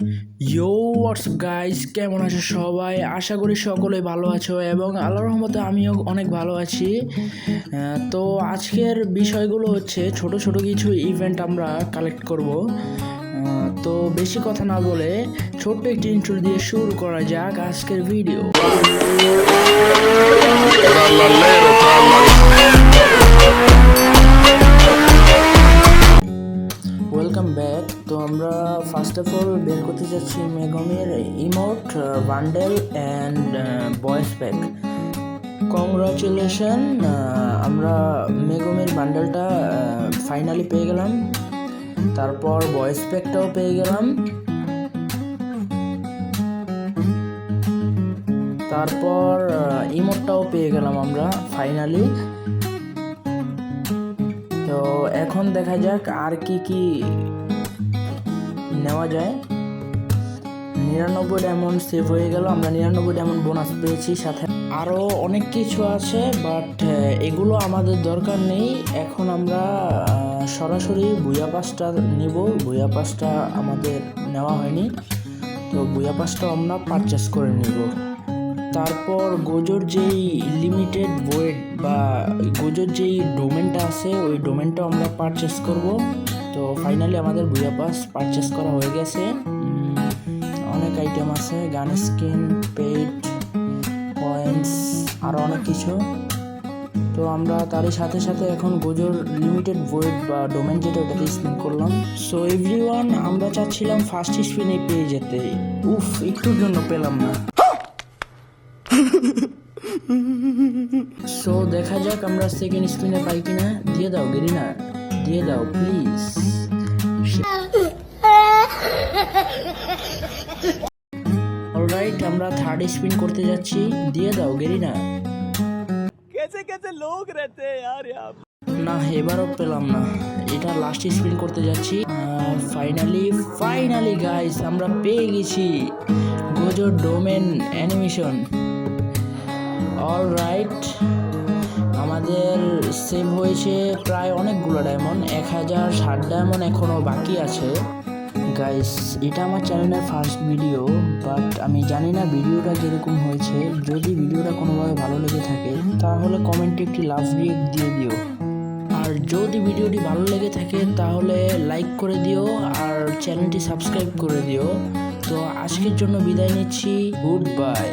ইয়ো WhatsApp guys, কেমন আছো সবাই? আশা করি সকলেই ভালো আছো এবং আল্লাহর রহমতে আমিও অনেক ভালো আছি। তো আজকের বিষয়গুলো হচ্ছে ছোট ছোট কিছু ইভেন্ট আমরা কালেক্ট করব। তো বেশি কথা না বলে ছোট্ট একটি ইন্ট্রো দিয়ে শুরু করা যাক আজকের ভিডিও। Welcome back. তো আমরা ফার্স্ট অফ অল বের করতে যাচ্ছি মেগমের ইমোট বান্ডেল অ্যান্ড বয়েস প্যাক। কংগ্রাচুলেশন, আমরা মেগমের বান্ডেলটা ফাইনালি পেয়ে গেলাম, তারপর বয়েস প্যাকটাও পেয়ে গেলাম, তারপর ইমোটটাও পেয়ে গেলাম আমরা ফাইনালি। তো এখন দেখা যাক আর কি কি নেওয়া যায়। 99 ডায়মন্ড সেভ হয়ে গেল, আমরা 99 ডায়মন্ড বোনাস পেয়েছি, সাথে আরও অনেক কিছু আছে, বাট এগুলো আমাদের দরকার নেই। এখন আমরা সরাসরি বুয়া পাসটা নিব। বুয়া পাসটা আমাদের নেওয়া হয়নি, তো বুয়া পাসটা আমরা পারচেস করে নিব। তারপর গোজোর যেই লিমিটেড ভয়েড বা গোজোর যেই ডোমেনটা আছে ওই ডোমেনটা আমরা পারচেস করব। তো ফাইনালি আমাদের বুয়া পাস পারচেস করা হয়ে গেছে। অনেক আইটেম আছে, গান স্কিন, পেইড, পয়েন্টস, আরও অনেক কিছু। তো আমরা তারই সাথে সাথে এখন গোজোর লিমিটেড ভয়েড বা ডোমেন যেটা ওটাতে স্পিন করলাম। সো এভরিওয়ান, আমরা চাচ্ছিলাম ফার্স্ট স্পিনে পেয়ে যেতে, একটুর জন্য পেলাম না। সো দেখা যাক আমরা সেকেন্ড স্পিনে পাই কিনা। দিয়ে দাও গেরিনা, দিয়ে দাও প্লিজ। অলরাইট, আমরা থার্ড স্পিন করতে যাচ্ছি। দিয়ে দাও গেরিনা। कैसे कैसे लोग रहते हैं यार यहाँ। না, এবারও পেলাম না। এটা লাস্ট স্পিন করতে যাচ্ছি। ফাইনালি গাইস, আমরা পেয়ে গেছি গোজোর ডোমেন অ্যানিমেশন। অলরাইট, আমাদের সেভ হয়েছে প্রায় অনেকগুলো ডায়মন্ড, 1060 ডায়মন্ড এখনও বাকি আছে। গাইস, এটা আমার চ্যানেলের ফার্স্ট ভিডিও, বাট আমি জানি না ভিডিওটা কীরকম হয়েছে। যদি ভিডিওটা কোনোভাবে ভালো লেগে থাকে তাহলে কমেন্টে একটি লাভ রিয়েক্ট দিয়ে দিও, আর যদি ভিডিওটি ভালো লেগে থাকে তাহলে লাইক করে দিও আর চ্যানেলটি সাবস্ক্রাইব করে দিও। তো আজকের জন্য বিদায় নিচ্ছি, গুড বাই।